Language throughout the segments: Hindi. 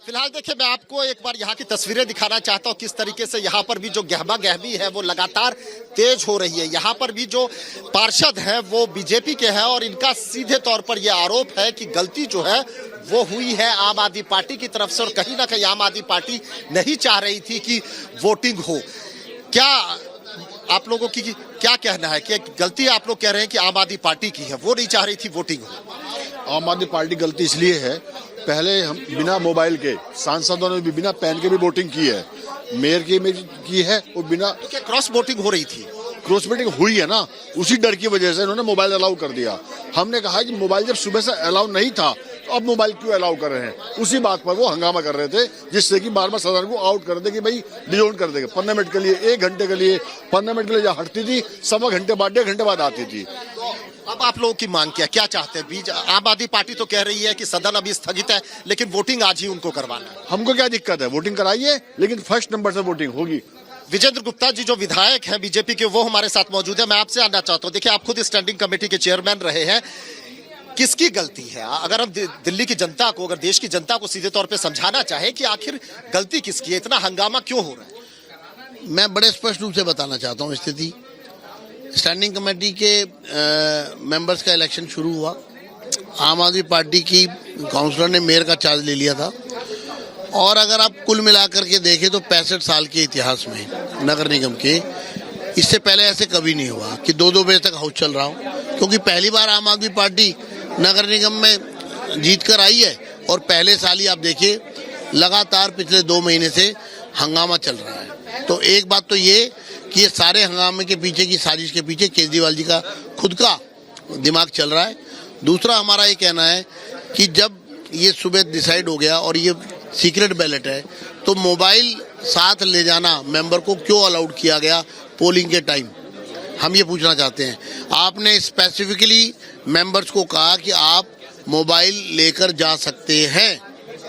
फिलहाल देखिए, मैं आपको एक बार यहाँ की तस्वीरें दिखाना चाहता हूँ किस तरीके से यहाँ पर भी जो गहमा गहमी है वो लगातार तेज हो रही है। यहाँ पर भी जो पार्षद हैं वो बीजेपी के हैं और इनका सीधे तौर पर यह आरोप है कि गलती जो है वो हुई है आम आदमी पार्टी की तरफ से और कहीं ना कहीं आम आदमी पार्टी नहीं चाह रही थी कि वोटिंग हो। क्या आप लोगों की क्या कहना है कि गलती आप लोग कह रहे हैं कि आम आदमी पार्टी की है, वो नहीं चाह रही थी वोटिंग हो? आम आदमी पार्टी गलती इसलिए है, पहले हम बिना मोबाइल के सांसदों ने भी बिना पेन के भी वोटिंग की है, मेयर की में की है और बिना तो क्या क्रॉस वोटिंग हो रही थी? क्रॉस वोटिंग हुई है ना, उसी डर की वजह से इन्होंने मोबाइल अलाउ कर दिया। हमने कहा कि मोबाइल जब सुबह से अलाउ नहीं था तो अब मोबाइल क्यों अलाउ कर रहे हैं, उसी बात पर वो हंगामा कर रहे थे, जिससे कि बार बार सदन को आउट कर दे कि भाई डिजोन कर देंगे। 15 मिनट के लिए, 1 घंटे के लिए, 15 मिनट के लिए जहाँ हटती थी, सवा घंटे बाद 1.5 घंटे बाद आती थी। अब आप लोगों की मांग क्या चाहते हैं? आम आदमी पार्टी तो कह रही है कि सदन अभी स्थगित है, लेकिन वोटिंग आज ही उनको करवाना है। हमको क्या दिक्कत है, वोटिंग कराइए, लेकिन फर्स्ट नंबर से वोटिंग होगी। विजेंद्र गुप्ता जी जो विधायक हैं बीजेपी के, वो हमारे साथ मौजूद है। मैं आपसे जानना चाहता हूं, देखिए आप खुद स्टैंडिंग कमेटी के चेयरमैन रहे हैं, किसकी गलती है? अगर हम दिल्ली की जनता को, अगर देश की जनता को सीधे तौर पे समझाना चाहे कि आखिर गलती किसकी है, इतना हंगामा क्यों हो रहा है? मैं बड़े स्पष्ट रूप से बताना चाहता हूं स्थिति। स्टैंडिंग कमेटी के मेंबर्स का इलेक्शन शुरू हुआ, आम आदमी पार्टी की काउंसलर ने मेयर का चार्ज ले लिया था, और अगर आप कुल मिलाकर के देखें तो 65 साल के इतिहास में नगर निगम के इससे पहले ऐसे कभी नहीं हुआ कि 2-2 बजे तक हाउस चल रहा हो, क्योंकि पहली बार आम आदमी पार्टी नगर निगम में जीत कर आई है और पहले साल ही आप देखिए लगातार पिछले 2 महीने से हंगामा चल रहा है। तो एक बात तो ये कि ये सारे हंगामे के पीछे की साजिश के पीछे केजरीवाल जी का खुद का दिमाग चल रहा है। दूसरा हमारा ये कहना है कि जब ये सुबह डिसाइड हो गया और ये सीक्रेट बैलेट है, तो मोबाइल साथ ले जाना मेंबर को क्यों अलाउड किया गया पोलिंग के टाइम, हम ये पूछना चाहते हैं। आपने स्पेसिफिकली मेंबर्स को कहा कि आप मोबाइल लेकर जा सकते हैं,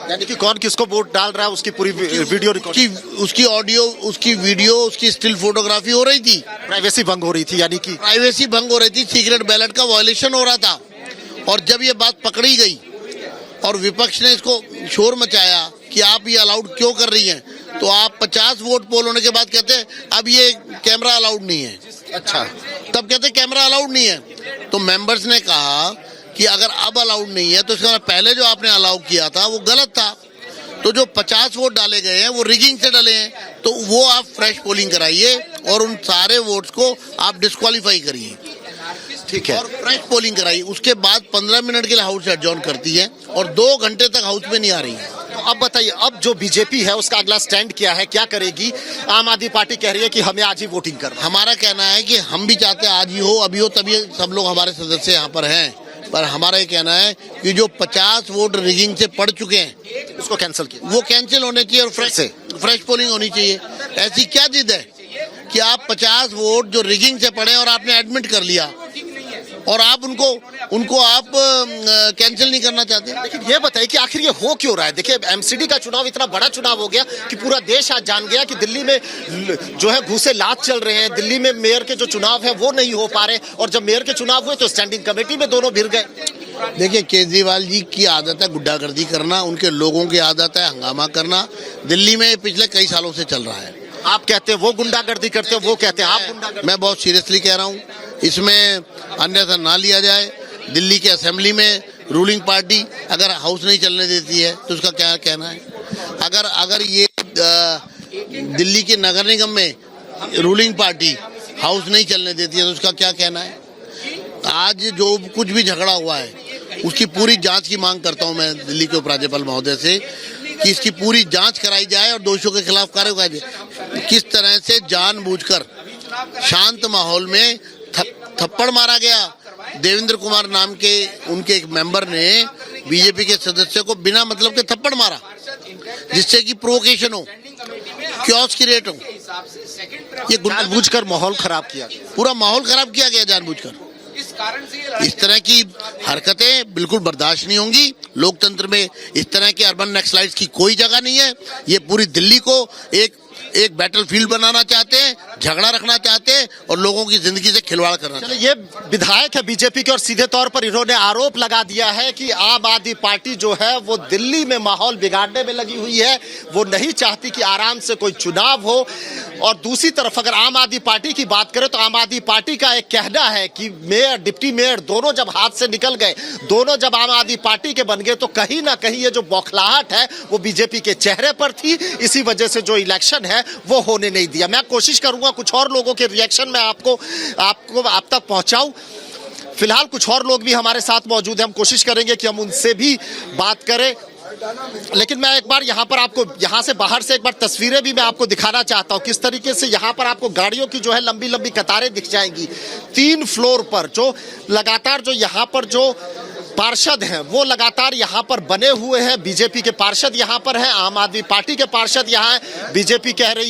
यानी कि कौन किसको वोट डाल रहा है उसकी पूरी वीडियो रिकॉर्ड, उसकी ऑडियो, उसकी वीडियो, उसकी स्टिल फोटोग्राफी हो रही थी। प्राइवेसी भंग हो रही थी, यानी कि प्राइवेसी भंग हो रही थी, सीक्रेट बैलेट का वायलेशन हो रहा था। और जब ये बात पकड़ी गई और विपक्ष ने इसको शोर मचाया कि आप ये अलाउड क्यों कर रही हैं, तो आप 50 वोट पोल होने के बाद कहते हैं अब ये कैमरा अलाउड नहीं है। अच्छा, तब कहते हैं कैमरा अलाउड नहीं है। तो मेंबर्स ने कहा कि अगर अब अलाउड नहीं है तो इसका पहले जो आपने अलाउ किया था वो गलत था। तो जो 50 वोट डाले गए हैं वो रिगिंग से डाले हैं, तो वो आप फ्रेश पोलिंग कराइए और उन सारे वोट्स को आप डिस्क्वालीफाई करिए, ठीक है, और फ्रेश पोलिंग कराइए। उसके बाद 15 मिनट के लिए हाउस एडजॉर्न करती है और 2 घंटे तक हाउस में नहीं आ रही है। तो अब बताइए, अब जो बीजेपी है उसका अगला स्टैंड क्या है, क्या करेगी? आम आदमी पार्टी कह रही है कि हमें आज ही वोटिंग करना। हमारा कहना है कि हम भी चाहते हैं आज ही हो, अभी हो, तभी सब लोग हमारे सदस्य यहाँ पर हैं, पर हमारा ये कहना है कि जो 50 वोट रिगिंग से पड़ चुके हैं उसको कैंसिल किया, वो कैंसिल होने चाहिए और फ्रेश पोलिंग होनी चाहिए। ऐसी क्या जिद है कि आप 50 वोट जो रिगिंग से पड़े और आपने एडमिट कर लिया और आप उनको आप कैंसिल नहीं करना चाहते? लेकिन ये बताइए कि आखिर ये हो क्यों रहा है? देखिए, एमसीडी का चुनाव इतना बड़ा चुनाव हो गया कि पूरा देश आज जान गया कि दिल्ली में जो है घूसे लात चल रहे हैं, दिल्ली में मेयर के जो चुनाव है वो नहीं हो पा रहे, और जब मेयर के चुनाव हुए तो स्टैंडिंग कमेटी में दोनों भिड़ गए। देखिए, केजरीवाल जी की आदत है गुंडागर्दी करना, उनके लोगों की आदत है हंगामा करना। दिल्ली में पिछले कई सालों से चल रहा है। आप कहते हैं वो गुंडागर्दी करते हैं, वो कहते हैं आप गुंडागर्दी। मैं बहुत सीरियसली कह रहा हूँ, इसमें अन्यथा ना लिया जाए। दिल्ली के असेंबली में रूलिंग पार्टी अगर हाउस नहीं चलने देती है तो उसका क्या कहना है? अगर ये दिल्ली के नगर निगम में रूलिंग पार्टी हाउस नहीं चलने देती है तो उसका क्या कहना है? आज जो कुछ भी झगड़ा हुआ है उसकी पूरी जांच की मांग करता हूं मैं दिल्ली के उपराज्यपाल महोदय से कि इसकी पूरी जांच कराई जाए और दोषियों के खिलाफ कार्रवाई की जाए। किस तरह से जानबूझकर शांत माहौल में थप्पड़ मारा गया। देवेंद्र कुमार नाम के उनके एक मेंबर ने बीजेपी के सदस्य को बिना मतलब के थप्पड़ मारा, जिससे कि प्रोवोकेशन हो, क्योस क्रिएट हो। ये जानबूझकर माहौल खराब किया, पूरा माहौल खराब किया गया जानबूझकर। इस तरह की हरकतें बिल्कुल बर्दाश्त नहीं होंगी। लोकतंत्र में इस तरह के अर्बन नक्सलाइट्स की कोई जगह नहीं है। ये पूरी दिल्ली को एक एक बैटलफील्ड बनाना चाहते हैं, झगड़ा रखना चाहते हैं और लोगों की जिंदगी से खिलवाड़ करना चाहते हैं। ये विधायक है बीजेपी के और सीधे तौर पर इन्होंने आरोप लगा दिया है कि आम आदमी पार्टी जो है वो दिल्ली में माहौल बिगाड़ने में लगी हुई है, वो नहीं चाहती कि आराम से कोई चुनाव हो। और दूसरी तरफ अगर आम आदमी पार्टी की बात करें तो आम आदमी पार्टी का एक कहना है कि मेयर डिप्टी मेयर दोनों जब हाथ से निकल गए, दोनों जब आम आदमी पार्टी के बन गए, तो कहीं ना कहीं ये जो बौखलाहट है वो बीजेपी के चेहरे पर थी। इसी वजह से जो इलेक्शन है वो होने नहीं दिया। मैं कोशिश करूंगा कुछ और लोगों के रिएक्शन में आप तक पहुंचाऊं। फिलहाल कुछ और लोग भी हमारे साथ मौजूद हैं, हम कोशिश करेंगे कि हम उनसे भी बात करें। लेकिन मैं एक बार यहाँ पर आपको यहाँ से बाहर से एक बार तस्वीरें भी मैं आपको दिखाना चाहता हूँ किस तरीके से यहाँ पर आपको गाड़ियों की जो है लंबी लंबी कतारें दिख जाएंगी। 3 फ्लोर पर जो लगातार जो यहाँ पर जो पार्षद हैं वो लगातार यहाँ पर बने हुए हैं। बीजेपी के पार्षद यहाँ पर हैं, आम आदमी पार्टी के पार्षद यहाँ हैं। बीजेपी कह रही है